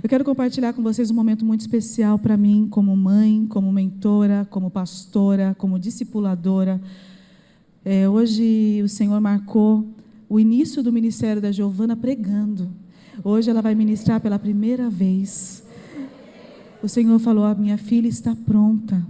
Eu quero compartilhar com vocês um momento muito especial para mim, como mãe, como mentora, como pastora, como discipuladora. Hoje o Senhor marcou o início do ministério da Giovana pregando. Hoje ela vai ministrar pela primeira vez. O Senhor falou: a minha filha está pronta.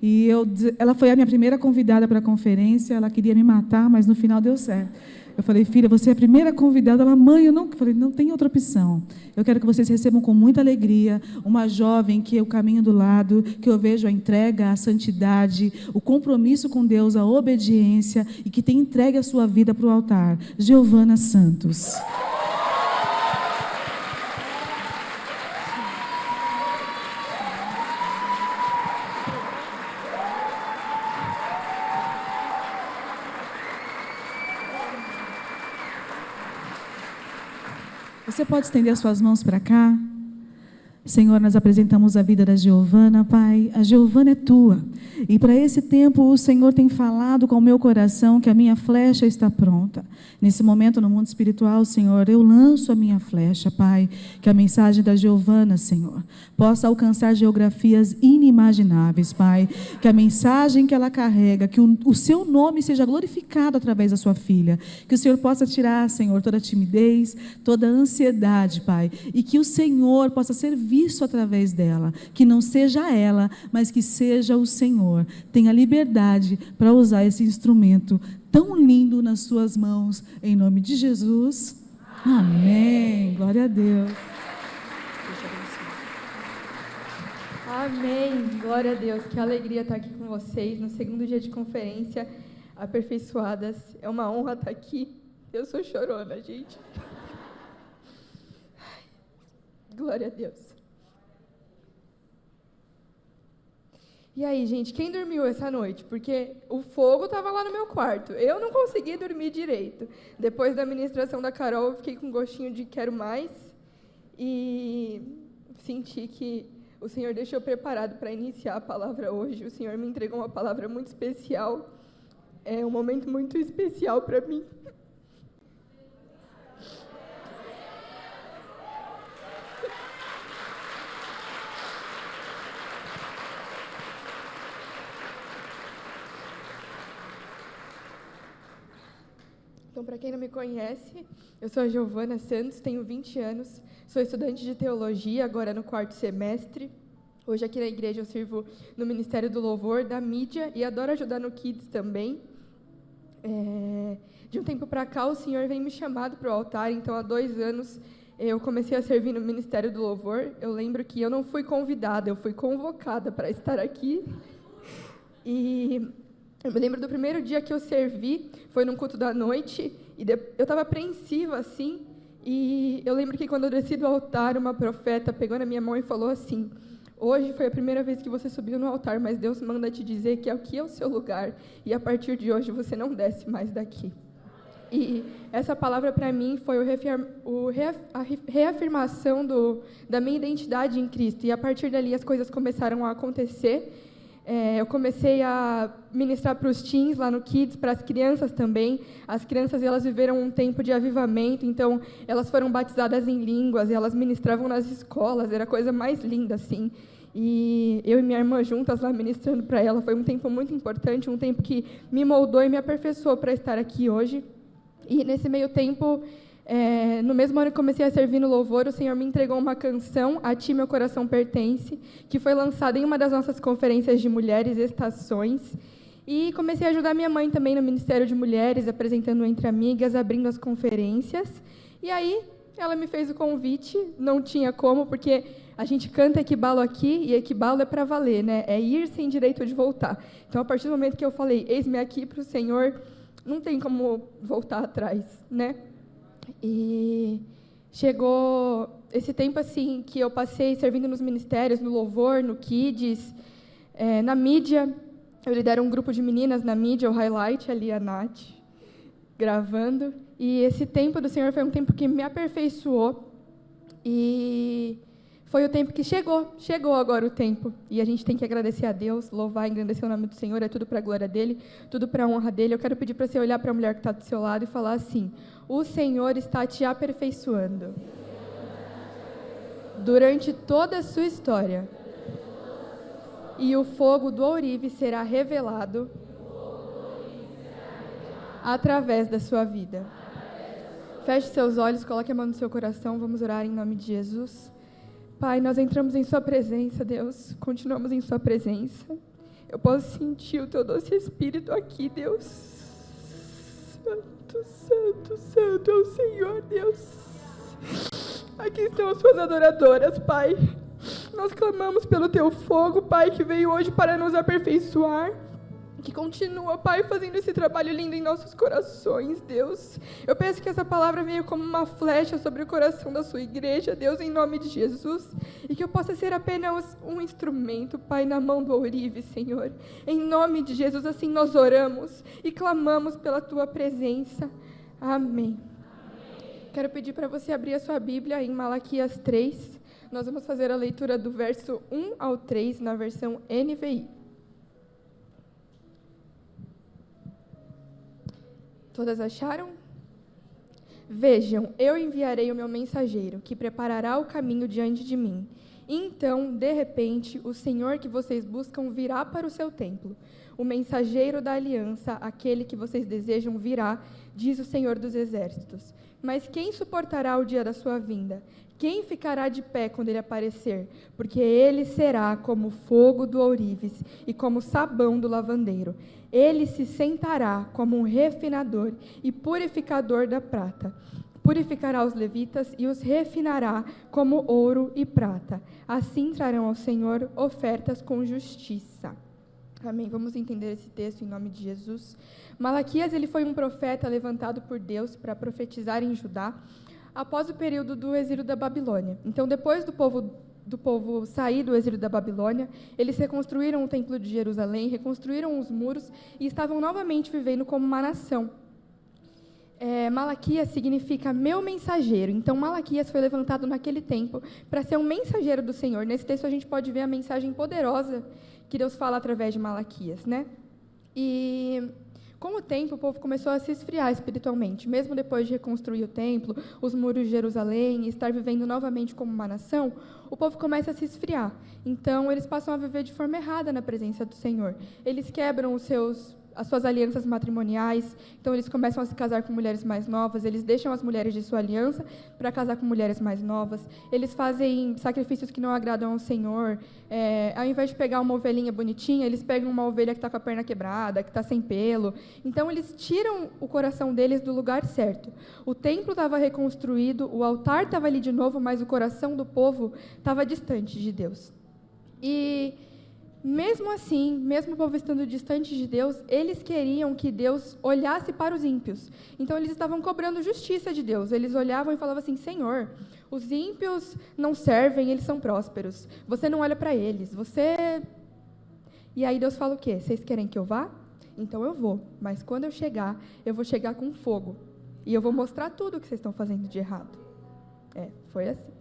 E ela foi a minha primeira convidada para a conferência. Ela queria me matar, mas no final deu certo. Eu falei: filha, você é a primeira convidada. Ela: mãe, eu não. Eu falei: não tem outra opção. Eu quero que vocês recebam com muita alegria uma jovem que eu caminho do lado, que eu vejo a entrega, a santidade, o compromisso com Deus, a obediência, e que tem entregue a sua vida para o altar. Giovana Santos. Você pode estender as suas mãos para cá? Senhor, nós apresentamos a vida da Giovana, Pai. A Giovana é tua. E para esse tempo o Senhor tem falado com o meu coração que a minha flecha está pronta. Nesse momento no mundo espiritual, Senhor, eu lanço a minha flecha, Pai. Que a mensagem da Giovana, Senhor, possa alcançar geografias inimagináveis, Pai. Que a mensagem que ela carrega, que o seu nome seja glorificado através da sua filha. Que o Senhor possa tirar, Senhor, toda a timidez, toda a ansiedade, Pai. E que o Senhor possa ser visto através dela. Que não seja ela, mas que seja o Senhor. Tenha liberdade para usar esse instrumento tão lindo nas suas mãos. Em nome de Jesus. Amém. Glória a Deus. Amém. Glória a Deus. Que alegria estar aqui com vocês no segundo dia de conferência Aperfeiçoadas. É uma honra estar aqui. Eu sou chorona, gente. Glória a Deus. E aí, gente, quem dormiu essa noite? Porque o fogo estava lá no meu quarto. Eu não consegui dormir direito. Depois da ministração da Carol, eu fiquei com um gostinho de quero mais. E senti que o Senhor deixou preparado para iniciar a palavra hoje. O Senhor me entregou uma palavra muito especial. É um momento muito especial para mim. Então, para quem não me conhece, eu sou a Giovana Santos, tenho 20 anos, sou estudante de teologia, agora no 4º semestre. Hoje aqui na igreja eu sirvo no Ministério do Louvor, da mídia, e adoro ajudar no Kids também. De um tempo para cá, o Senhor vem me chamado para o altar, então há 2 anos eu comecei a servir no Ministério do Louvor. Eu lembro que eu não fui convidada, eu fui convocada para estar aqui. E eu me lembro do primeiro dia que eu servi, foi num culto da noite, e eu estava apreensiva, assim, e eu lembro que quando eu desci do altar, uma profeta pegou na minha mão e falou assim: hoje foi a primeira vez que você subiu no altar, mas Deus manda te dizer que aqui é o seu lugar, e a partir de hoje você não desce mais daqui. E essa palavra para mim foi a reafirmação da minha identidade em Cristo, e a partir dali as coisas começaram a acontecer. Eu comecei a ministrar para os teens lá no Kids, para as crianças também. As crianças, elas viveram um tempo de avivamento, então elas foram batizadas em línguas, e elas ministravam nas escolas, era a coisa mais linda, assim. E eu e minha irmã juntas lá ministrando para ela, foi um tempo muito importante, um tempo que me moldou e me aperfeiçoou para estar aqui hoje. E nesse meio tempo, no mesmo ano que comecei a servir no louvor, o Senhor me entregou uma canção, A Ti Meu Coração Pertence, que foi lançada em uma das nossas conferências de mulheres, Estações. E comecei a ajudar minha mãe também no Ministério de Mulheres, apresentando entre amigas, abrindo as conferências. E aí, ela me fez o convite, não tinha como, porque a gente canta Equibalo aqui, e Equibalo é para valer, né? É ir sem direito de voltar. Então, a partir do momento que eu falei, eis-me aqui para o Senhor, não tem como voltar atrás, né? E chegou esse tempo assim que eu passei servindo nos ministérios, no louvor, no Kids, na mídia. Eu lidero um grupo de meninas na mídia, o Highlight, ali a Nath, gravando. E esse tempo do Senhor foi um tempo que me aperfeiçoou. E foi o tempo que chegou agora o tempo. E a gente tem que agradecer a Deus, louvar e engrandecer o nome do Senhor, é tudo para a glória dele, tudo para a honra dele. Eu quero pedir para você olhar para a mulher que está do seu lado e falar assim: o Senhor está te aperfeiçoando. durante toda a sua história. E o fogo do ourive será revelado através da sua vida. Feche seus olhos, coloque a mão no seu coração, vamos orar em nome de Jesus. Pai, nós entramos em sua presença, Deus, continuamos em sua presença. Eu posso sentir o teu doce Espírito aqui, Deus. Santo, santo, santo é o Senhor, Deus. Aqui estão as suas adoradoras, Pai. Nós clamamos pelo teu fogo, Pai, que veio hoje para nos aperfeiçoar, que continua, Pai, fazendo esse trabalho lindo em nossos corações, Deus. Eu peço que essa palavra venha como uma flecha sobre o coração da sua igreja, Deus, em nome de Jesus, e que eu possa ser apenas um instrumento, Pai, na mão do ourive, Senhor. Em nome de Jesus, assim nós oramos e clamamos pela tua presença. Amém. Quero pedir para você abrir a sua Bíblia em Malaquias 3. Nós vamos fazer a leitura do verso 1 ao 3 na versão NVI. Todas acharam? Vejam, eu enviarei o meu mensageiro, que preparará o caminho diante de mim. Então, de repente, o Senhor que vocês buscam virá para o seu templo. O mensageiro da aliança, aquele que vocês desejam, virá, diz o Senhor dos Exércitos. Mas quem suportará o dia da sua vinda? Quem ficará de pé quando ele aparecer? Porque ele será como fogo do ourives e como sabão do lavandeiro. Ele se sentará como um refinador e purificador da prata. Purificará os levitas e os refinará como ouro e prata. Assim trarão ao Senhor ofertas com justiça. Amém. Vamos entender esse texto em nome de Jesus. Malaquias, ele foi um profeta levantado por Deus para profetizar em Judá após o período do exílio da Babilônia. Então, depois do povo sair do exílio da Babilônia, eles reconstruíram o templo de Jerusalém, reconstruíram os muros e estavam novamente vivendo como uma nação. Malaquias significa meu mensageiro. Então, Malaquias foi levantado naquele tempo para ser um mensageiro do Senhor. Nesse texto a gente pode ver a mensagem poderosa que Deus fala através de Malaquias, né? E com o tempo o povo começou a se esfriar espiritualmente. Mesmo depois de reconstruir o templo, os muros de Jerusalém e estar vivendo novamente como uma nação, o povo começa a se esfriar. Então, eles passam a viver de forma errada na presença do Senhor. Eles quebram as suas alianças matrimoniais, então eles começam a se casar com mulheres mais novas, eles deixam as mulheres de sua aliança para casar com mulheres mais novas, eles fazem sacrifícios que não agradam ao Senhor, ao invés de pegar uma ovelhinha bonitinha, eles pegam uma ovelha que está com a perna quebrada, que está sem pelo. Então eles tiram o coração deles do lugar certo. O templo estava reconstruído, o altar estava ali de novo, mas o coração do povo estava distante de Deus. E mesmo assim, mesmo o povo estando distante de Deus, eles queriam que Deus olhasse para os ímpios. Então, eles estavam cobrando justiça de Deus. Eles olhavam e falavam assim, Senhor, os ímpios não servem, eles são prósperos. Você não olha para eles, E aí Deus fala o quê? Vocês querem que eu vá? Então eu vou. Mas quando eu vou chegar com fogo. E eu vou mostrar tudo o que vocês estão fazendo de errado. Foi assim.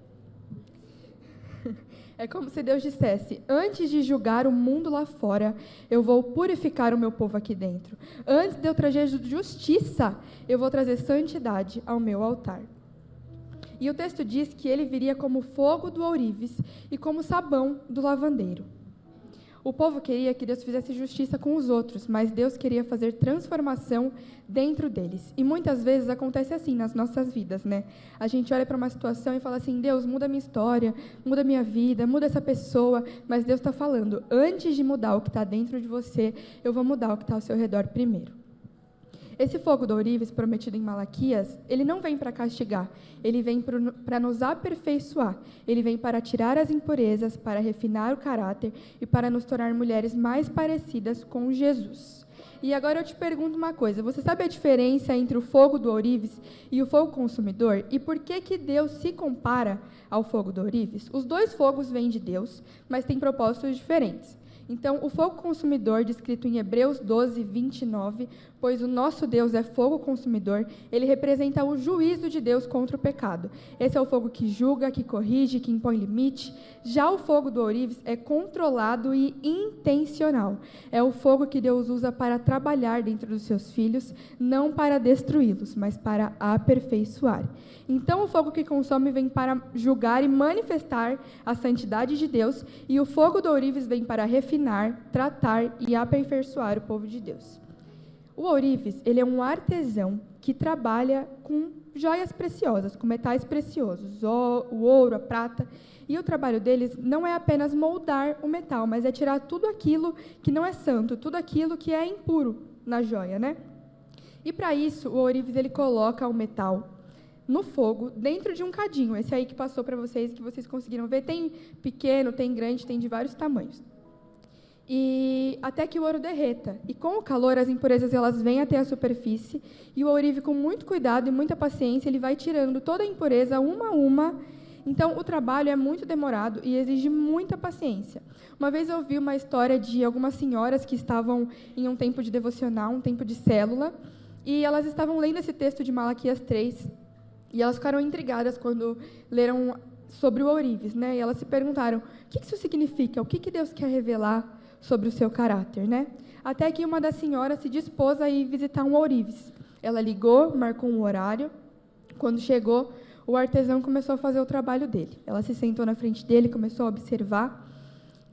É como se Deus dissesse, antes de julgar o mundo lá fora, eu vou purificar o meu povo aqui dentro. Antes de eu trazer justiça, eu vou trazer santidade ao meu altar. E o texto diz que ele viria como fogo do ourives e como sabão do lavandeiro. O povo queria que Deus fizesse justiça com os outros, mas Deus queria fazer transformação dentro deles. E muitas vezes acontece assim nas nossas vidas, né? A gente olha para uma situação e fala assim, Deus, muda a minha história, muda a minha vida, muda essa pessoa. Mas Deus está falando, antes de mudar o que está dentro de você, eu vou mudar o que está ao seu redor primeiro. Esse fogo do ourives prometido em Malaquias, ele não vem para castigar, ele vem para nos aperfeiçoar, ele vem para tirar as impurezas, para refinar o caráter e para nos tornar mulheres mais parecidas com Jesus. E agora eu te pergunto uma coisa, você sabe a diferença entre o fogo do ourives e o fogo consumidor? E por que Deus se compara ao fogo do ourives? Os dois fogos vêm de Deus, mas têm propósitos diferentes. Então, o fogo consumidor, descrito em Hebreus 12, 29, pois o nosso Deus é fogo consumidor, ele representa o juízo de Deus contra o pecado. Esse é o fogo que julga, que corrige, que impõe limite. Já o fogo do ourives é controlado e intencional. É o fogo que Deus usa para trabalhar dentro dos seus filhos, não para destruí-los, mas para aperfeiçoar. Então, o fogo que consome vem para julgar e manifestar a santidade de Deus, e o fogo do ourives vem para refinar, tratar e aperfeiçoar o povo de Deus. O ourives, ele é um artesão que trabalha com joias preciosas, com metais preciosos, o ouro, a prata, e o trabalho deles não é apenas moldar o metal, mas é tirar tudo aquilo que não é santo, tudo aquilo que é impuro na joia, né? E para isso, o ourives, ele coloca o metal no fogo, dentro de um cadinho, esse aí que passou para vocês, que vocês conseguiram ver, tem pequeno, tem grande, tem de vários tamanhos. E até que o ouro derreta. E com o calor, as impurezas elas vêm até a superfície, e o ourive, com muito cuidado e muita paciência, ele vai tirando toda a impureza uma a uma. Então, o trabalho é muito demorado e exige muita paciência. Uma vez eu ouvi uma história de algumas senhoras que estavam em um tempo de devocional, um tempo de célula, e elas estavam lendo esse texto de Malaquias 3, e elas ficaram intrigadas quando leram sobre o ourives, né? E elas se perguntaram, o que isso significa? O que Deus quer revelar sobre o seu caráter, né? Até que uma das senhoras se dispôs a ir visitar um ourives. Ela ligou, marcou um horário. Quando chegou, o artesão começou a fazer o trabalho dele. Ela se sentou na frente dele, começou a observar.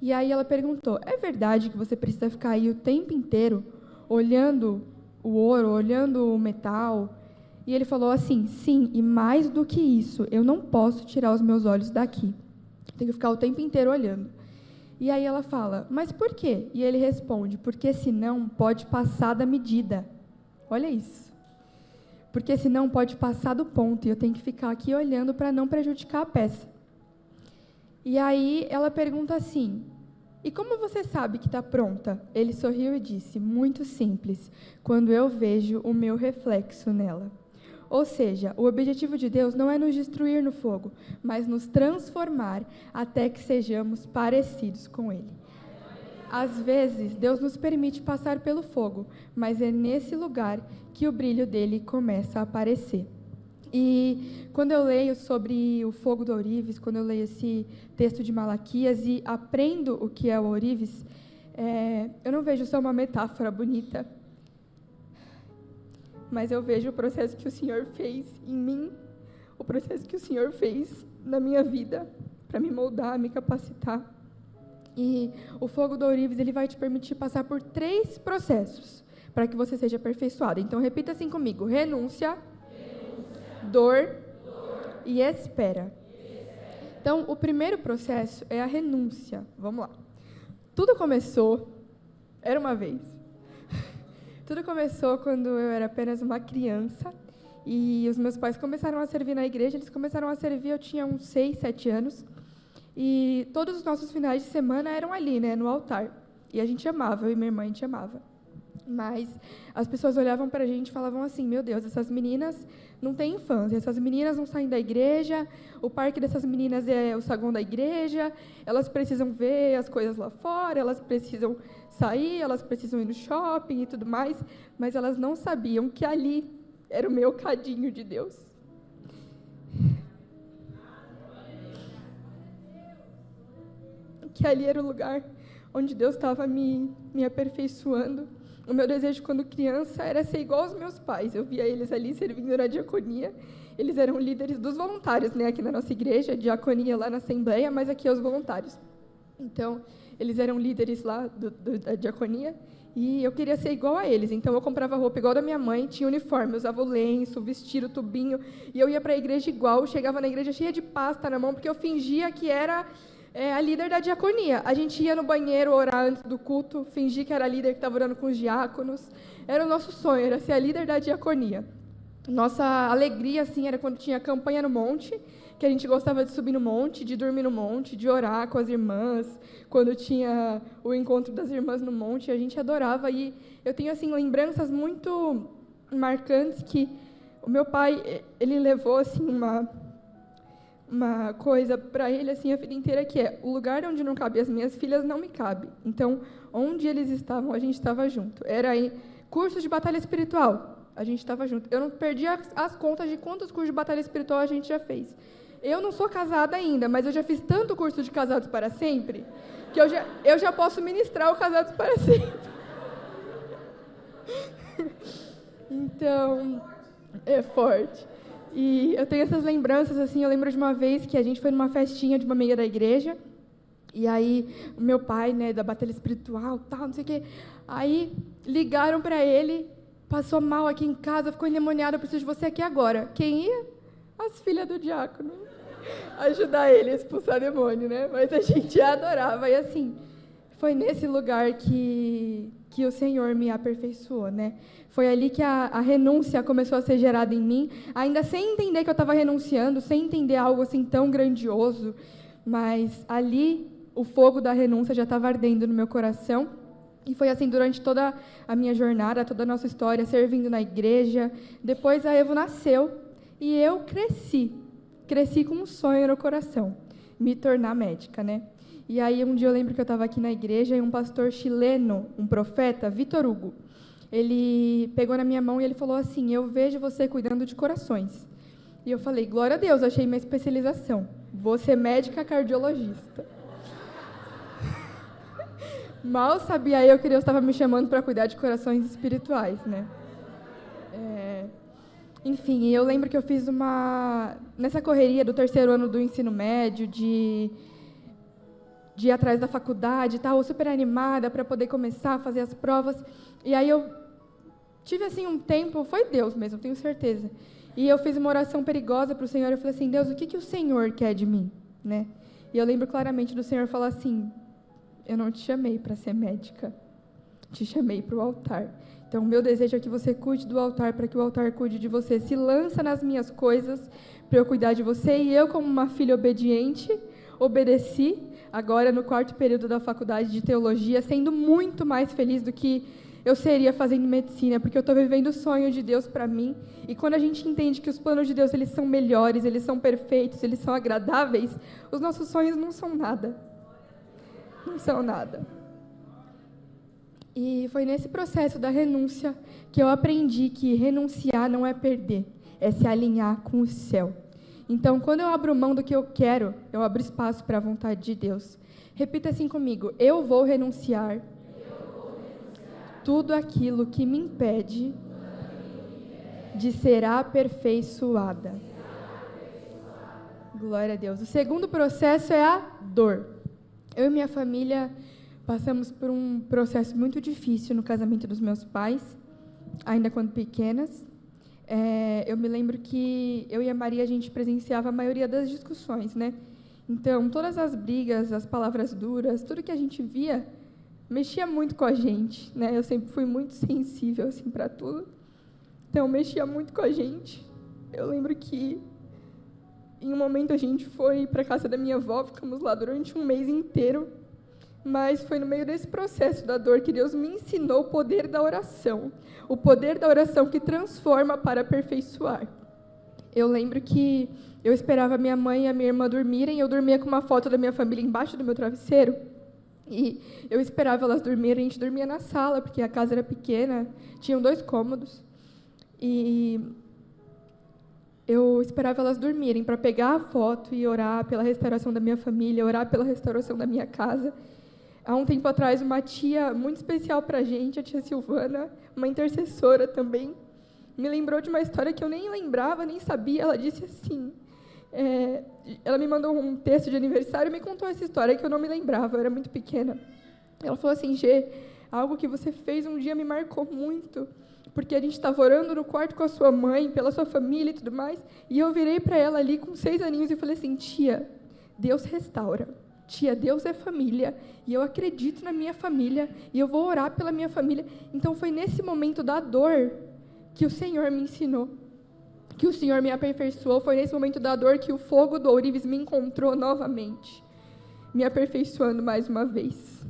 E aí ela perguntou, é verdade que você precisa ficar aí o tempo inteiro olhando o ouro, olhando o metal? E ele falou assim, sim, e mais do que isso, eu não posso tirar os meus olhos daqui. Tenho que ficar o tempo inteiro olhando. E aí ela fala, mas por quê? E ele responde, porque senão pode passar da medida. Olha isso. Porque senão pode passar do ponto, e eu tenho que ficar aqui olhando para não prejudicar a peça. E aí ela pergunta assim, e como você sabe que está pronta? Ele sorriu e disse, muito simples, quando eu vejo o meu reflexo nela. Ou seja, o objetivo de Deus não é nos destruir no fogo, mas nos transformar até que sejamos parecidos com Ele. Às vezes, Deus nos permite passar pelo fogo, mas é nesse lugar que o brilho dele começa a aparecer. E quando eu leio sobre o fogo do ourives, quando eu leio esse texto de Malaquias e aprendo o que é o ourives, eu não vejo só uma metáfora bonita, mas eu vejo o processo que o Senhor fez em mim, o processo que o Senhor fez na minha vida, para me moldar, me capacitar. E o fogo do ourives, ele vai te permitir passar por 3 processos, para que você seja aperfeiçoado. Então, repita assim comigo, renúncia, dor e espera. Então, o primeiro processo é a renúncia. Vamos lá. Tudo começou, era uma vez, tudo começou quando eu era apenas uma criança e os meus pais começaram a servir na igreja. Eles começaram a servir, eu tinha uns 6, 7 anos. E todos os nossos finais de semana eram ali, né, no altar. E a gente amava, eu e minha irmã, a gente amava. Mas as pessoas olhavam para a gente e falavam assim, meu Deus, essas meninas não têm infância, essas meninas não saem da igreja, o parque dessas meninas é o saguão da igreja, elas precisam ver as coisas lá fora, elas precisam sair, elas precisam ir no shopping e tudo mais, mas elas não sabiam que ali era o meu cadinho de Deus. Que ali era o lugar onde Deus estava me aperfeiçoando. O meu desejo quando criança era ser igual aos meus pais. Eu via eles ali servindo na diaconia. Eles eram líderes dos voluntários, né, aqui na nossa igreja, diaconia lá na Assembleia, mas aqui é os voluntários. Então, eles eram líderes lá da diaconia e eu queria ser igual a eles. Então, eu comprava roupa igual da minha mãe, tinha uniforme, usava o lenço, vestia o tubinho, e eu ia para a igreja igual, chegava na igreja cheia de pasta na mão, porque eu fingia que era a líder da diaconia. A gente ia no banheiro orar antes do culto, fingir que era a líder que estava orando com os diáconos. Era o nosso sonho, era ser a líder da diaconia. Nossa alegria, assim, era quando tinha campanha no monte, que a gente gostava de subir no monte, de dormir no monte, de orar com as irmãs. Quando tinha o encontro das irmãs no monte, a gente adorava. E eu tenho, assim, lembranças muito marcantes que o meu pai, ele levou, assim, uma coisa para ele assim a vida inteira, que é: o lugar onde não cabe as minhas filhas não me cabe. Então, onde eles estavam, a gente estava junto. Era aí curso de batalha espiritual, a gente estava junto. Eu não perdi as contas de quantos cursos de batalha espiritual a gente já fez. Eu não sou casada ainda, mas eu já fiz tanto curso de casados para sempre que eu já posso ministrar o casados para sempre. Então, é forte. E eu tenho essas lembranças, assim, eu lembro de uma vez que a gente foi numa festinha de uma amiga da igreja, e aí o meu pai, né, da batalha espiritual, tal, não sei o quê, aí ligaram para ele, passou mal aqui em casa, ficou endemoniado, eu preciso de você aqui agora. Quem ia? As filhas do diácono. Ajudar ele a expulsar demônio, né? Mas a gente adorava, e assim, foi nesse lugar que o Senhor me aperfeiçoou, né? Foi ali que a renúncia começou a ser gerada em mim, ainda sem entender que eu estava renunciando, sem entender algo assim tão grandioso, mas ali o fogo da renúncia já estava ardendo no meu coração, e foi assim durante toda a minha jornada, toda a nossa história, servindo na igreja. Depois a Evo nasceu, e eu cresci com um sonho no coração, me tornar médica, né? E aí, um dia eu lembro que eu estava aqui na igreja e um pastor chileno, um profeta, Vitor Hugo, ele pegou na minha mão e ele falou assim: eu vejo você cuidando de corações. E eu falei: glória a Deus, achei minha especialização. Vou ser médica cardiologista. Mal sabia eu que Deus estava me chamando para cuidar de corações espirituais, né? Enfim, eu lembro que eu fiz nessa correria do terceiro ano do ensino médio, de ir atrás da faculdade, estava super animada para poder começar a fazer as provas. E aí eu tive assim um tempo, foi Deus mesmo, tenho certeza. E eu fiz uma oração perigosa para o Senhor. Eu falei assim: Deus, o que o Senhor quer de mim, né? E eu lembro claramente do Senhor falar assim: eu não te chamei para ser médica, te chamei para o altar. Então, o meu desejo é que você cuide do altar, para que o altar cuide de você. Se lança nas minhas coisas para eu cuidar de você. E eu, como uma filha obediente, obedeci, agora no 4º período da faculdade de teologia, sendo muito mais feliz do que eu seria fazendo medicina, porque eu estou vivendo o sonho de Deus para mim. E quando a gente entende que os planos de Deus, eles são melhores, eles são perfeitos, eles são agradáveis, os nossos sonhos não são nada. Não são nada. E foi nesse processo da renúncia que eu aprendi que renunciar não é perder, é se alinhar com o céu. Então, quando eu abro mão do que eu quero, eu abro espaço para a vontade de Deus. Repita assim comigo: eu vou renunciar tudo aquilo que me impede de ser aperfeiçoada. Glória a Deus. O segundo processo é a dor. Eu e minha família passamos por um processo muito difícil no casamento dos meus pais, ainda quando pequenas. Eu me lembro que eu e a Maria, a gente presenciava a maioria das discussões, né? Então, todas as brigas, as palavras duras, tudo que a gente via, mexia muito com a gente, né? Eu sempre fui muito sensível, assim, para tudo. Então, mexia muito com a gente. Eu lembro que, em um momento, a gente foi para a casa da minha avó, ficamos lá durante um mês inteiro. Mas foi no meio desse processo da dor que Deus me ensinou o poder da oração. O poder da oração que transforma para aperfeiçoar. Eu lembro que eu esperava minha mãe e a minha irmã dormirem, eu dormia com uma foto da minha família embaixo do meu travesseiro. E eu esperava elas dormirem, a gente dormia na sala, porque a casa era pequena, tinham 2 cômodos. E eu esperava elas dormirem para pegar a foto e orar pela restauração da minha família, orar pela restauração da minha casa. Há um tempo atrás, uma tia muito especial para a gente, a tia Silvana, uma intercessora também, me lembrou de uma história que eu nem lembrava, nem sabia. Ela disse assim, ela me mandou um texto de aniversário e me contou essa história que eu não me lembrava, eu era muito pequena. Ela falou assim: Gê, algo que você fez um dia me marcou muito, porque a gente estava orando no quarto com a sua mãe, pela sua família e tudo mais, e eu virei para ela ali com 6 aninhos e falei assim: tia, Deus restaura. Tia, Deus é família, e eu acredito na minha família, e eu vou orar pela minha família. Então, foi nesse momento da dor que o Senhor me ensinou, que o Senhor me aperfeiçoou. Foi nesse momento da dor que o fogo do ourives me encontrou novamente, me aperfeiçoando mais uma vez.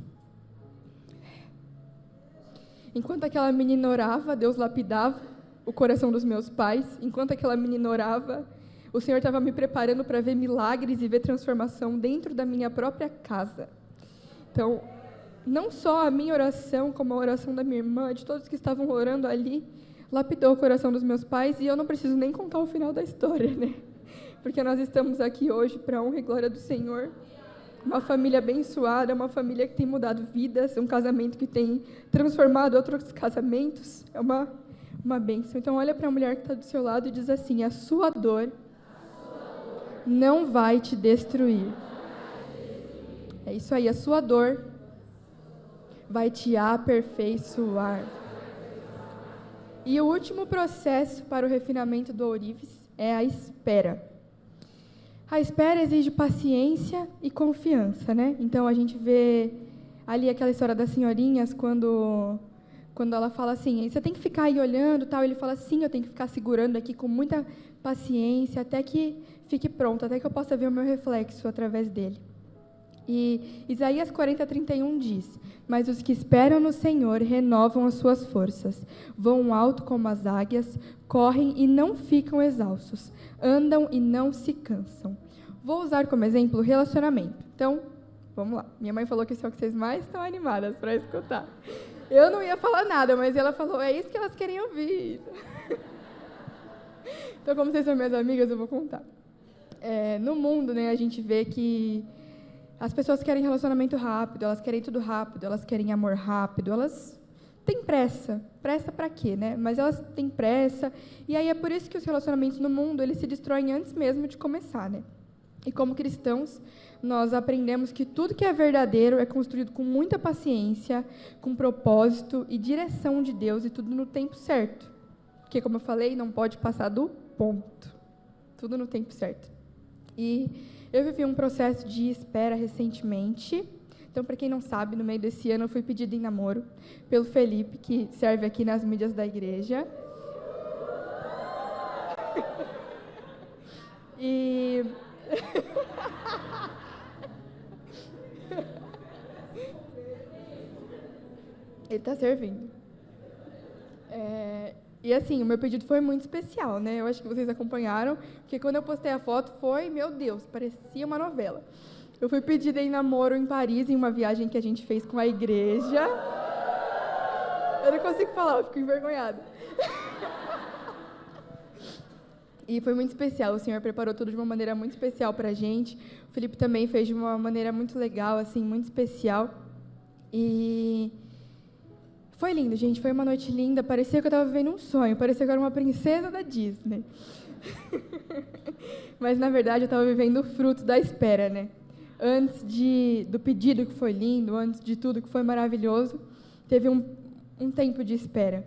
Enquanto aquela menina orava, Deus lapidava o coração dos meus pais. Enquanto aquela menina orava, o Senhor estava me preparando para ver milagres e ver transformação dentro da minha própria casa. Então, não só a minha oração, como a oração da minha irmã, de todos que estavam orando ali, lapidou o coração dos meus pais, e eu não preciso nem contar o final da história, né? Porque nós estamos aqui hoje para a honra e glória do Senhor. Uma família abençoada, uma família que tem mudado vidas, um casamento que tem transformado outros casamentos. É uma bênção. Então, olha para a mulher que está do seu lado e diz assim: a sua dor não vai te destruir. É isso aí, a sua dor vai te aperfeiçoar. E o último processo para o refinamento do ourives é a espera. A espera exige paciência e confiança, né? Então, a gente vê ali aquela história das senhorinhas, quando ela fala assim, você tem que ficar aí olhando, tal. Ele fala, sim, eu tenho que ficar segurando aqui com muita paciência, até que fique pronto, até que eu possa ver o meu reflexo através dele. E Isaías 40:31 diz, mas os que esperam no Senhor renovam as suas forças, voam alto como as águias, correm e não ficam exaustos, andam e não se cansam. Vou usar como exemplo o relacionamento. Então, vamos lá. Minha mãe falou que isso é o que vocês mais estão animadas para escutar. Eu não ia falar nada, mas ela falou, é isso que elas querem ouvir. Então, como vocês são minhas amigas, eu vou contar. No mundo, né, a gente vê que as pessoas querem relacionamento rápido, elas querem tudo rápido, elas querem amor rápido, elas têm pressa. Pressa para quê, né? Mas elas têm pressa, e aí é por isso que os relacionamentos no mundo, eles se destroem antes mesmo de começar, né? E como cristãos, nós aprendemos que tudo que é verdadeiro é construído com muita paciência, com propósito e direção de Deus, e tudo no tempo certo. Porque, como eu falei, não pode passar do ponto. Tudo no tempo certo. E eu vivi um processo de espera recentemente. Então, para quem não sabe, no meio desse ano eu fui pedida em namoro pelo Felipe, que serve aqui nas mídias da igreja. E ele está servindo. E assim, o meu pedido foi muito especial, né? Eu acho que vocês acompanharam, porque quando eu postei a foto foi, meu Deus, parecia uma novela. Eu fui pedida em namoro em Paris, em uma viagem que a gente fez com a igreja. Eu não consigo falar, eu fico envergonhada. E foi muito especial, o Senhor preparou tudo de uma maneira muito especial para a gente. O Felipe também fez de uma maneira muito legal, assim, muito especial. E foi lindo, gente, foi uma noite linda, parecia que eu estava vivendo um sonho, parecia que eu era uma princesa da Disney. Mas, na verdade, eu estava vivendo o fruto da espera, né? Antes do pedido, que foi lindo, antes de tudo, que foi maravilhoso, teve um tempo de espera.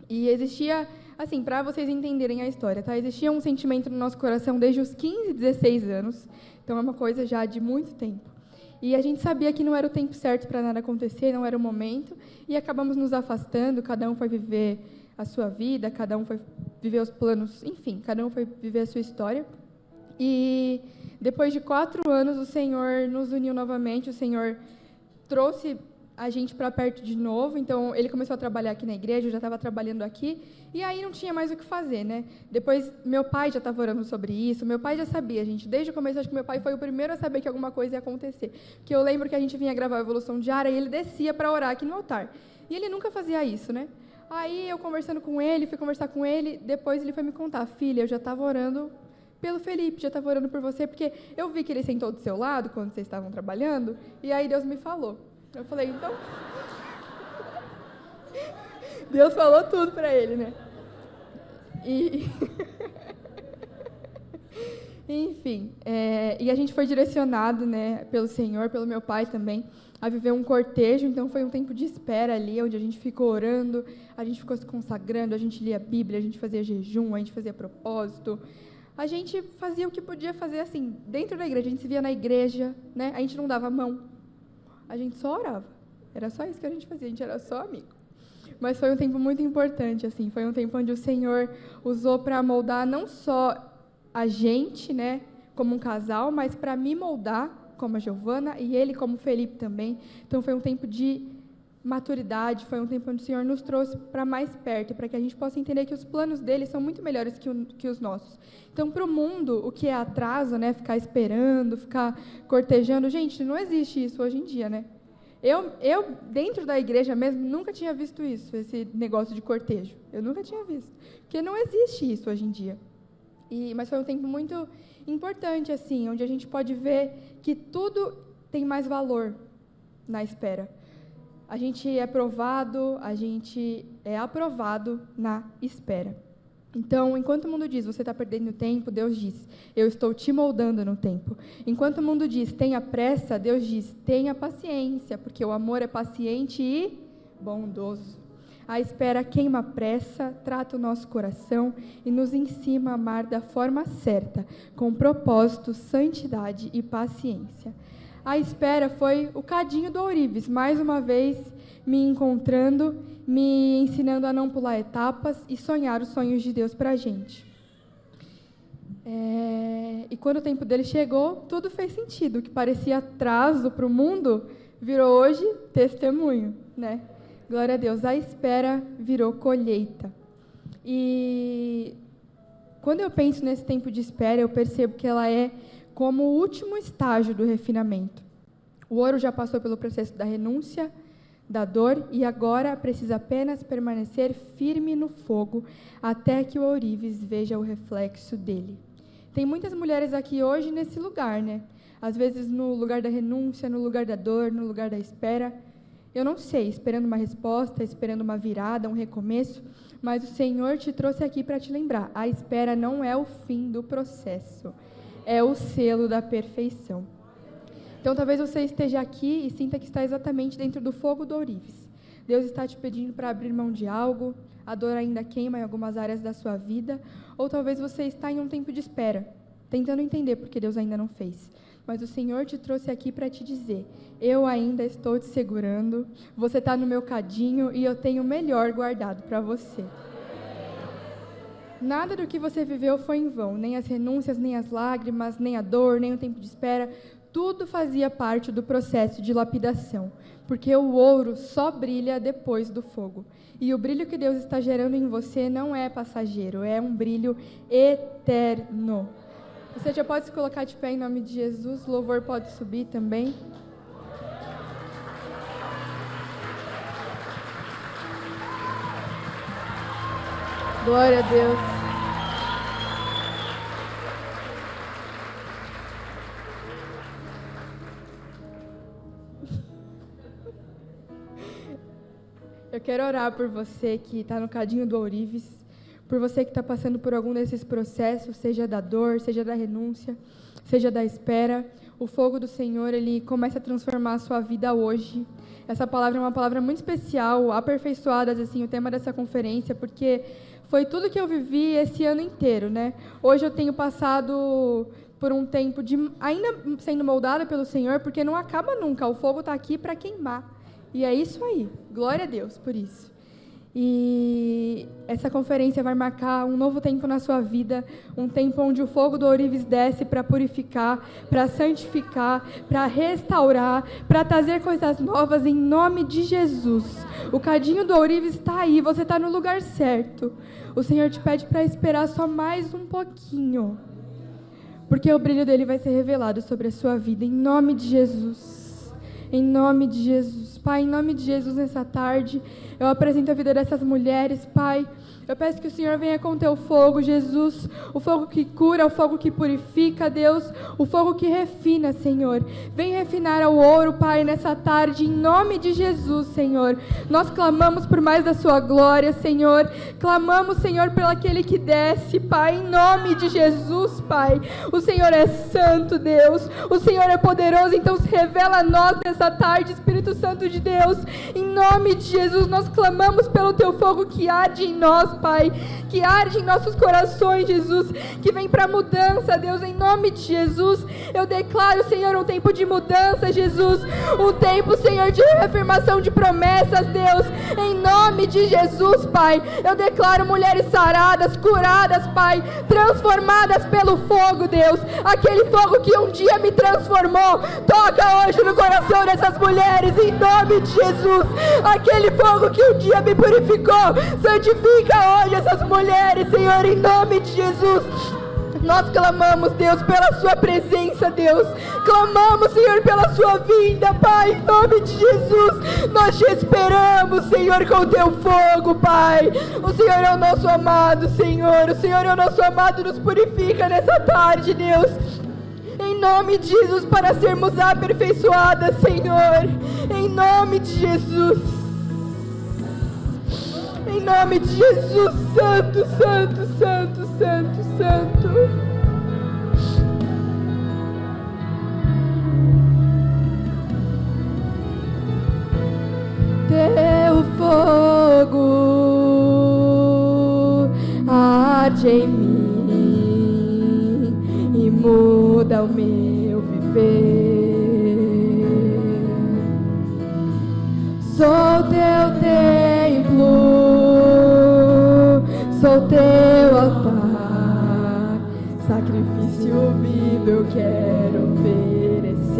E existia, assim, para vocês entenderem a história, tá? Existia um sentimento no nosso coração desde os 15, 16 anos, então é uma coisa já de muito tempo. E a gente sabia que não era o tempo certo para nada acontecer, não era o momento, e acabamos nos afastando, cada um foi viver a sua vida, cada um foi viver os planos, enfim, cada um foi viver a sua história. E depois de 4 anos, o Senhor nos uniu novamente, o Senhor trouxe a gente para perto de novo, então ele começou a trabalhar aqui na igreja, eu já estava trabalhando aqui, e aí não tinha mais o que fazer, né? Depois, meu pai já estava orando sobre isso, meu pai já sabia, gente, desde o começo, acho que meu pai foi o primeiro a saber que alguma coisa ia acontecer, porque eu lembro que a gente vinha gravar a Evolução Diária e ele descia para orar aqui no altar, e ele nunca fazia isso, né? Aí eu conversando com ele, fui conversar com ele, depois ele foi me contar, filha, eu já estava orando pelo Felipe, já estava orando por você, porque eu vi que ele sentou do seu lado quando vocês estavam trabalhando, e aí Deus me falou. Eu falei, então... Deus falou tudo para ele, né? Enfim, e a gente foi direcionado, né, pelo Senhor, pelo meu pai também, a viver um cortejo, então foi um tempo de espera ali, onde a gente ficou orando, a gente ficou se consagrando, a gente lia a Bíblia, a gente fazia jejum, a gente fazia propósito, a gente fazia o que podia fazer, assim, dentro da igreja, a gente se via na igreja, né, a gente não dava a mão, a gente só orava, era só isso que a gente fazia, a gente era só amigo. Mas foi um tempo muito importante, assim, foi um tempo onde o Senhor usou para moldar não só a gente, né, como um casal, mas para me moldar como a Giovana e ele como o Felipe também. Então foi um tempo de maturidade, foi um tempo onde o Senhor nos trouxe para mais perto, para que a gente possa entender que os planos dele são muito melhores que os nossos. Então, para o mundo, o que é atraso, né, ficar esperando, ficar cortejando, gente, não existe isso hoje em dia, né? Eu, dentro da igreja mesmo, nunca tinha visto isso, esse negócio de cortejo. Eu nunca tinha visto, porque não existe isso hoje em dia. Mas foi um tempo muito importante, assim, onde a gente pode ver que tudo tem mais valor na espera. A gente é provado, a gente é aprovado na espera. Então, enquanto o mundo diz, você está perdendo tempo, Deus diz, eu estou te moldando no tempo. Enquanto o mundo diz, tenha pressa, Deus diz, tenha paciência, porque o amor é paciente e bondoso. A espera queima a pressa, trata o nosso coração e nos ensina a amar da forma certa, com propósito, santidade e paciência. A espera foi o cadinho do ourives, mais uma vez me encontrando, me ensinando a não pular etapas e sonhar os sonhos de Deus para a gente. E quando o tempo dele chegou, tudo fez sentido. O que parecia atraso para o mundo virou hoje testemunho, né? Glória a Deus. A espera virou colheita. E quando eu penso nesse tempo de espera, eu percebo que ela é como o último estágio do refinamento. O ouro já passou pelo processo da renúncia, da dor, e agora precisa apenas permanecer firme no fogo até que o ourives veja o reflexo dele. Tem muitas mulheres aqui hoje nesse lugar, né? Às vezes no lugar da renúncia, no lugar da dor, no lugar da espera. Eu não sei, esperando uma resposta, esperando uma virada, um recomeço, mas o Senhor te trouxe aqui para te lembrar. A espera não é o fim do processo. É o selo da perfeição. Então, talvez você esteja aqui e sinta que está exatamente dentro do fogo do ourives. Deus está te pedindo para abrir mão de algo, a dor ainda queima em algumas áreas da sua vida, ou talvez você está em um tempo de espera, tentando entender porque Deus ainda não fez. Mas o Senhor te trouxe aqui para te dizer, eu ainda estou te segurando, você está no meu cadinho e eu tenho o melhor guardado para você. Nada do que você viveu foi em vão, nem as renúncias, nem as lágrimas, nem a dor, nem o tempo de espera. Tudo fazia parte do processo de lapidação, porque o ouro só brilha depois do fogo. E o brilho que Deus está gerando em você não é passageiro, é um brilho eterno. Você já pode se colocar de pé em nome de Jesus, o louvor pode subir também. Glória a Deus. Eu quero orar por você que está no cadinho do ourives, por você que está passando por algum desses processos, seja da dor, seja da renúncia, seja da espera. O fogo do Senhor, Ele começa a transformar a sua vida hoje. Essa palavra é uma palavra muito especial, aperfeiçoadas, assim, o tema dessa conferência, porque foi tudo que eu vivi esse ano inteiro, né? Hoje eu tenho passado por um tempo de ainda sendo moldada pelo Senhor, porque não acaba nunca, o fogo está aqui para queimar. E é isso aí, glória a Deus por isso. E essa conferência vai marcar um novo tempo na sua vida, um tempo onde o fogo do ourives desce para purificar, para santificar, para restaurar, para trazer coisas novas em nome de Jesus. O cadinho do ourives está aí, você está no lugar certo. O Senhor te pede para esperar só mais um pouquinho, porque o brilho dele vai ser revelado sobre a sua vida, em nome de Jesus. Em nome de Jesus, Pai, em nome de Jesus, nessa tarde, eu apresento a vida dessas mulheres, Pai. Eu peço que o Senhor venha com teu fogo, Jesus, o fogo que cura, o fogo que purifica, Deus, o fogo que refina, Senhor. Vem refinar o ouro, Pai, nessa tarde, em nome de Jesus, Senhor. Nós clamamos por mais da sua glória, Senhor. Clamamos, Senhor, pelo aquele que desce, Pai, em nome de Jesus, Pai. O Senhor é santo, Deus. O Senhor é poderoso, então se revela a nós nessa tarde, Espírito Santo de Deus. Em nome de Jesus, nós clamamos pelo teu fogo que arde em nós, Pai, que arde em nossos corações, Jesus, que vem para mudança, Deus, em nome de Jesus. Eu declaro, Senhor, um tempo de mudança, Jesus, um tempo, Senhor, de reafirmação de promessas, Deus, em nome de Jesus, Pai. Eu declaro mulheres saradas, curadas, Pai, transformadas pelo fogo, Deus, aquele fogo que um dia me transformou. Toca hoje no coração fogo nessas mulheres, em nome de Jesus. Aquele fogo que um dia me purificou, santifica hoje essas mulheres, Senhor, em nome de Jesus. Nós clamamos, Deus, pela sua presença, Deus. Clamamos, Senhor, pela sua vinda, Pai, em nome de Jesus. Nós te esperamos, Senhor, com o teu fogo, Pai. O Senhor é o nosso amado, Senhor. O Senhor é o nosso amado, nos purifica nessa tarde, Deus. Em nome de Jesus, para sermos aperfeiçoadas, Senhor. Em nome de Jesus. Em nome de Jesus, Santo, Santo, Santo, Santo, Santo. Teu fogo arde em mim e muda o meu viver. Sou teu templo, sou teu altar, sacrifício vivo eu quero oferecer.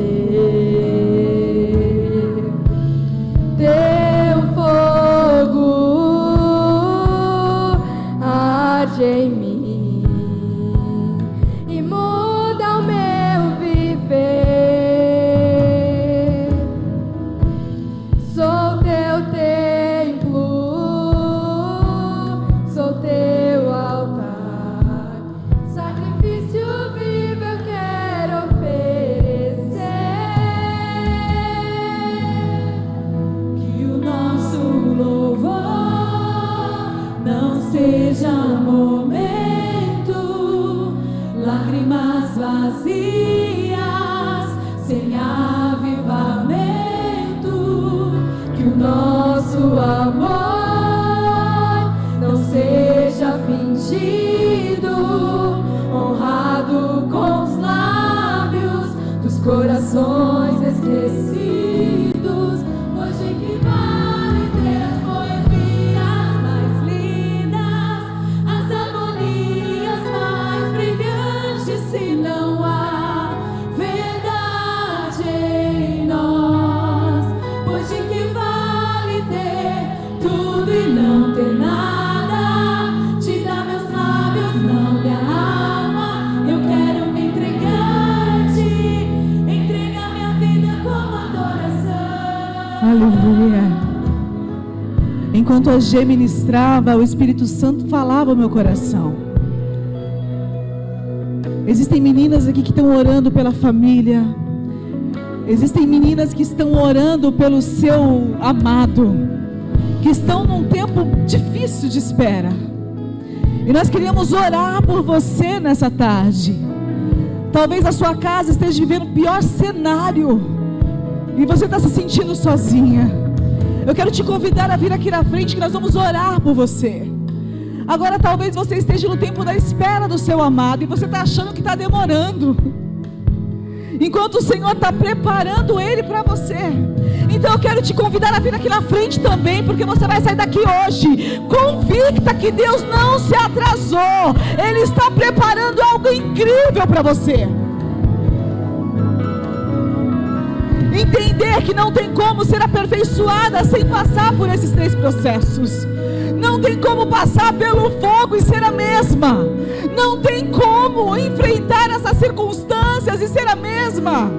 Teu fogo arde em mim e muda o meu viver. Sou teu templo, sou teu altar, sacrifício vivo eu quero oferecer. Que o nosso louvor não seja um momento, lágrimas vazias, sem avivamento. Que o nosso amor não seja fingido, honrado com os lábios dos corações esquecidos. Hoje que vale ter as poesias mais lindas, as harmonias mais brilhantes, se não há verdade em nós. Hoje que vale ter tudo e não ter nada, te dar meus lábios, não minha alma. Eu quero me entregar a ti, entregar minha vida como adoração. Aleluia. Enquanto a G ministrava, o Espírito Santo falava ao meu coração. Existem meninas aqui que estão orando pela família. Existem meninas que estão orando pelo seu amado, que estão num tempo difícil de espera. E nós queríamos orar por você nessa tarde. Talvez a sua casa esteja vivendo o pior cenário e você está se sentindo sozinha. Eu quero te convidar a vir aqui na frente, que nós vamos orar por você. Agora talvez você esteja no tempo da espera do seu amado e você está achando que está demorando, enquanto o Senhor está preparando Ele para você. Então eu quero te convidar a vir aqui na frente também, porque você vai sair daqui hoje convicta que Deus não se atrasou. Ele está preparando algo incrível para você. Entender que não tem como ser aperfeiçoada sem passar por esses 3 processos. Não tem como passar pelo fogo e ser a mesma. Não tem como enfrentar essas circunstâncias e ser a mesma.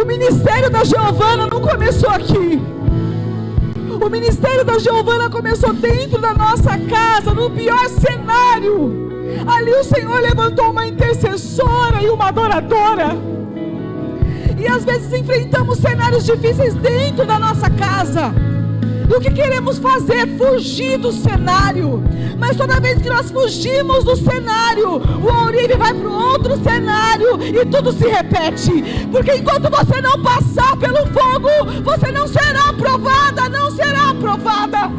O ministério da Giovana não começou aqui. O ministério da Giovana começou dentro da nossa casa, no pior cenário. Ali o Senhor levantou uma intercessora e uma adoradora. E às vezes enfrentamos cenários difíceis dentro da nossa casa. E o que queremos fazer? Fugir do cenário. Mas toda vez que nós fugimos do cenário, o ourive vai para um outro cenário e tudo se repete. Porque enquanto você não passar pelo fogo, você não será aprovada, não será aprovada.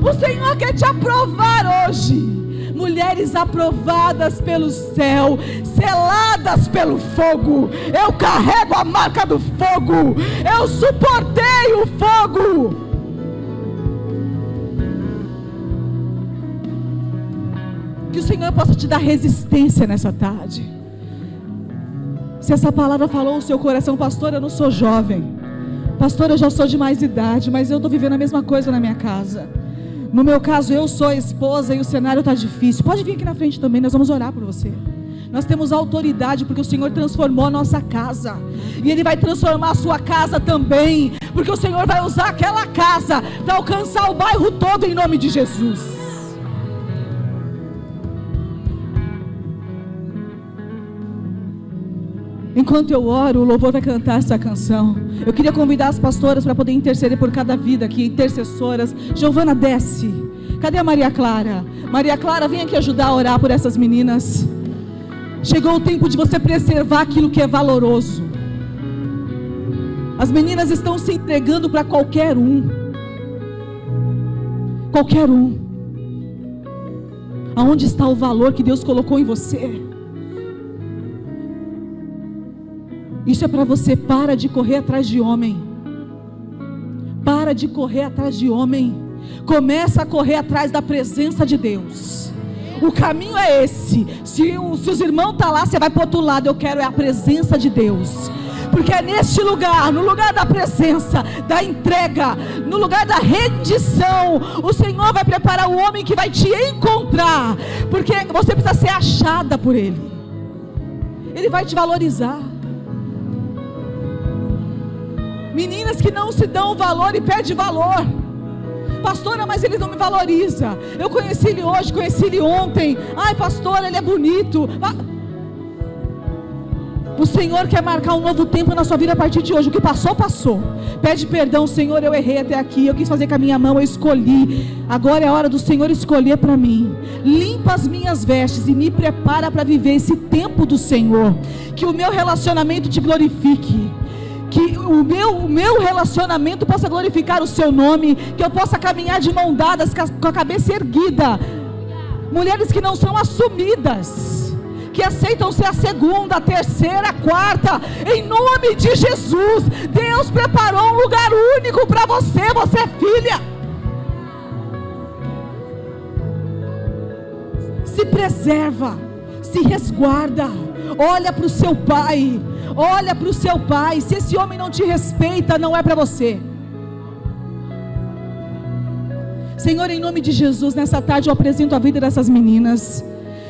O Senhor quer te aprovar hoje. Mulheres aprovadas pelo céu, seladas pelo fogo. Eu carrego a marca do fogo. Eu suportei o fogo. Que o Senhor possa te dar resistência nessa tarde. Se essa palavra falou o seu coração, pastor, eu não sou jovem, pastor, eu já sou de mais idade, mas eu estou vivendo a mesma coisa na minha casa. No meu caso, eu sou a esposa e o cenário está difícil. Pode vir aqui na frente também, nós vamos orar por você. Nós temos autoridade porque o Senhor transformou a nossa casa, e Ele vai transformar a sua casa também, porque o Senhor vai usar aquela casa para alcançar o bairro todo em nome de Jesus. Enquanto eu oro, o louvor vai cantar essa canção. Eu queria convidar as pastoras para poder interceder por cada vida aqui, intercessoras. Giovana, desce. Cadê a Maria Clara? Maria Clara, vem aqui ajudar a orar por essas meninas. Chegou o tempo de você preservar aquilo que é valoroso. As meninas estão se entregando para qualquer um. Qualquer um. Aonde está o valor que Deus colocou em você? Isso é para você. Para de correr atrás de homem. Para de correr atrás de homem. Começa a correr atrás da presença de Deus. O caminho é esse. Se os irmãos estão lá, você vai para o outro lado. Eu quero a presença de Deus. Porque é neste lugar, no lugar da presença, da entrega, no lugar da rendição, o Senhor vai preparar o homem que vai te encontrar. Porque você precisa ser achada por Ele. Ele vai te valorizar. Meninas que não se dão valor e perdem valor. Pastora, mas ele não me valoriza. Eu conheci ele hoje, conheci ele ontem. Ai, pastora, ele é bonito. O Senhor quer marcar um novo tempo na sua vida a partir de hoje. O que passou, passou. Pede perdão, Senhor, eu errei até aqui. Eu quis fazer com a minha mão, eu escolhi. Agora é a hora do Senhor escolher para mim. Limpa as minhas vestes e me prepara para viver esse tempo do Senhor. Que o meu relacionamento te glorifique. Que o meu relacionamento possa glorificar o seu nome. Que eu possa caminhar de mão dadas, com a cabeça erguida. Mulheres que não são assumidas, que aceitam ser a segunda, a terceira, a quarta. Em nome de Jesus. Deus preparou um lugar único para você. Você é filha. Se preserva, se resguarda. Olha para o seu pai. Olha para o seu pai. Se esse homem não te respeita, não é para você. Senhor, em nome de Jesus, nessa tarde eu apresento a vida dessas meninas.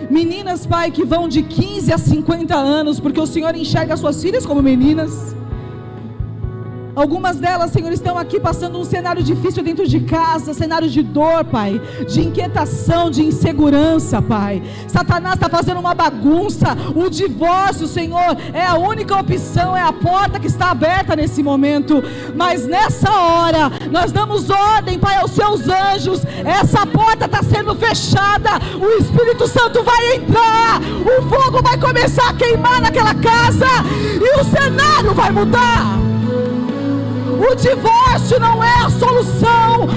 Meninas, Pai, que vão de 15 a 50 anos, porque o Senhor enxerga suas filhas como meninas. Algumas delas, Senhor, estão aqui passando um cenário difícil dentro de casa, cenário de dor, Pai, de inquietação, de insegurança, Pai. Satanás está fazendo uma bagunça. O divórcio, Senhor, é a única opção, é a porta que está aberta nesse momento. Mas nessa hora, nós damos ordem, Pai, aos seus anjos. Essa porta está sendo fechada. O Espírito Santo vai entrar. O fogo vai começar a queimar naquela casa e o cenário vai mudar. O divórcio não é a solução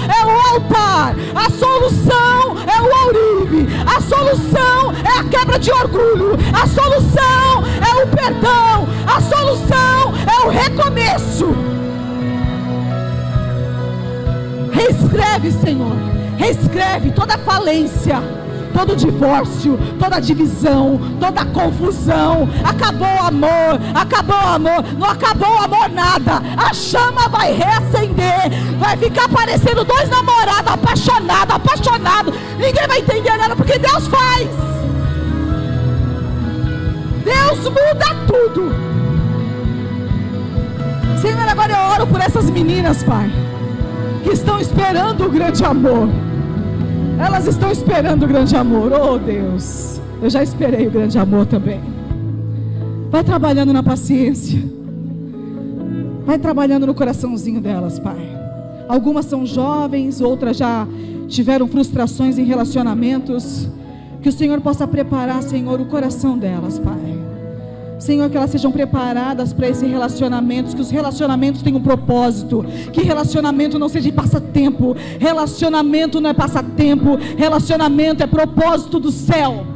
é o altar, a solução é o ourive, a solução é a quebra de orgulho, a solução é o perdão, a solução é o recomeço. Reescreve, Senhor, reescreve toda falência, todo divórcio, toda divisão, toda confusão. Acabou o amor, não acabou o amor nada. A chama vai reacender, vai ficar parecendo dois namorados, apaixonado. Ninguém vai entender nada, porque Deus faz. Deus muda tudo. Senhor, agora eu oro por essas meninas, Pai, que estão esperando o grande amor. Elas estão esperando o grande amor. Oh Deus, eu já esperei o grande amor também. Vai trabalhando na paciência. Vai trabalhando no coraçãozinho delas, Pai. Algumas são jovens, outras já tiveram frustrações em relacionamentos. Que o Senhor possa preparar, Senhor, o coração delas, Pai. Senhor, que elas sejam preparadas para esse relacionamento, que os relacionamentos tenham um propósito, que relacionamento não seja de passatempo, relacionamento não é passatempo, relacionamento é propósito do céu.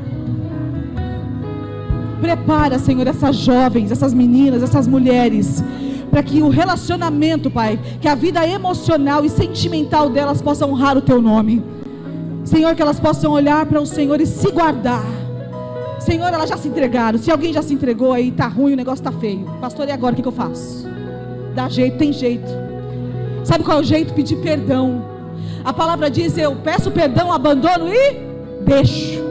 Prepara, Senhor, essas jovens, essas meninas, essas mulheres, para que o relacionamento, Pai, que a vida emocional e sentimental delas possa honrar o Teu nome. Senhor, que elas possam olhar para o Senhor e se guardar. Senhor, elas já se entregaram. Se alguém já se entregou aí, tá ruim, o negócio tá feio. Pastor, e agora o que eu faço? Dá jeito, tem jeito. Sabe qual é o jeito? Pedir perdão. A palavra diz: eu peço perdão, abandono e deixo.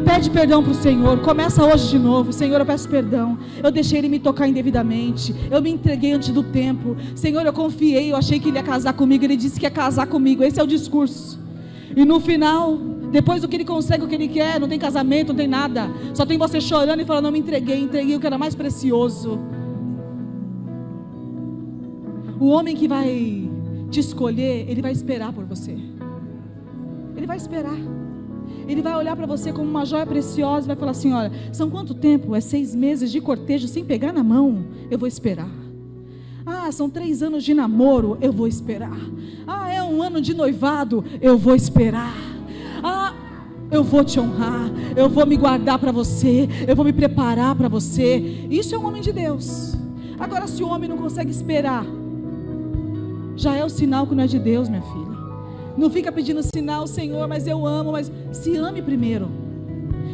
Pede perdão para o Senhor. Começa hoje de novo. Senhor, eu peço perdão. Eu deixei Ele me tocar indevidamente. Eu me entreguei antes do tempo. Senhor, eu confiei. Eu achei que Ele ia casar comigo. Ele disse que ia casar comigo. Esse é o discurso. E no final, depois do que Ele consegue, o que Ele quer, não tem casamento, não tem nada. Só tem você chorando e falando: não me entreguei. Entreguei o que era mais precioso. O homem que vai te escolher, ele vai esperar por você. Ele vai esperar. Ele vai olhar para você como uma joia preciosa e vai falar assim: olha, são quanto tempo? É 6 meses de cortejo sem pegar na mão? Eu vou esperar. Ah, são 3 anos de namoro? Eu vou esperar. Ah, é 1 ano de noivado? Eu vou esperar. Ah, eu vou te honrar. Eu vou me guardar para você. Eu vou me preparar para você. Isso é um homem de Deus. Agora, se o homem não consegue esperar, já é o sinal que não é de Deus, minha filha. Não fica pedindo sinal: Senhor, mas eu amo. Mas se ame primeiro.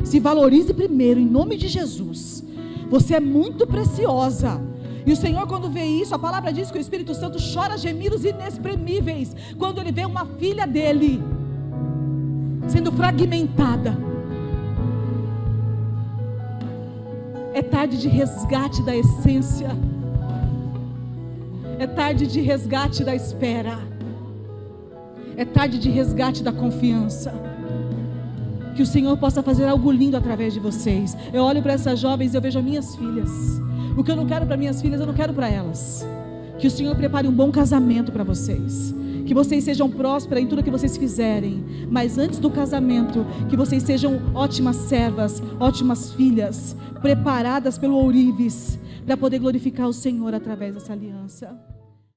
Se valorize primeiro, em nome de Jesus. Você é muito preciosa. E o Senhor, quando vê isso, a palavra diz que o Espírito Santo chora gemidos inexprimíveis quando Ele vê uma filha dele sendo fragmentada. É tarde de resgate da essência. É tarde de resgate da espera. É tarde de resgate da confiança. Que o Senhor possa fazer algo lindo através de vocês. Eu olho para essas jovens e eu vejo as minhas filhas. O que eu não quero para minhas filhas, eu não quero para elas. Que o Senhor prepare um bom casamento para vocês. Que vocês sejam prósperas em tudo que vocês fizerem. Mas antes do casamento, que vocês sejam ótimas servas, ótimas filhas, preparadas pelo ourives, para poder glorificar o Senhor através dessa aliança.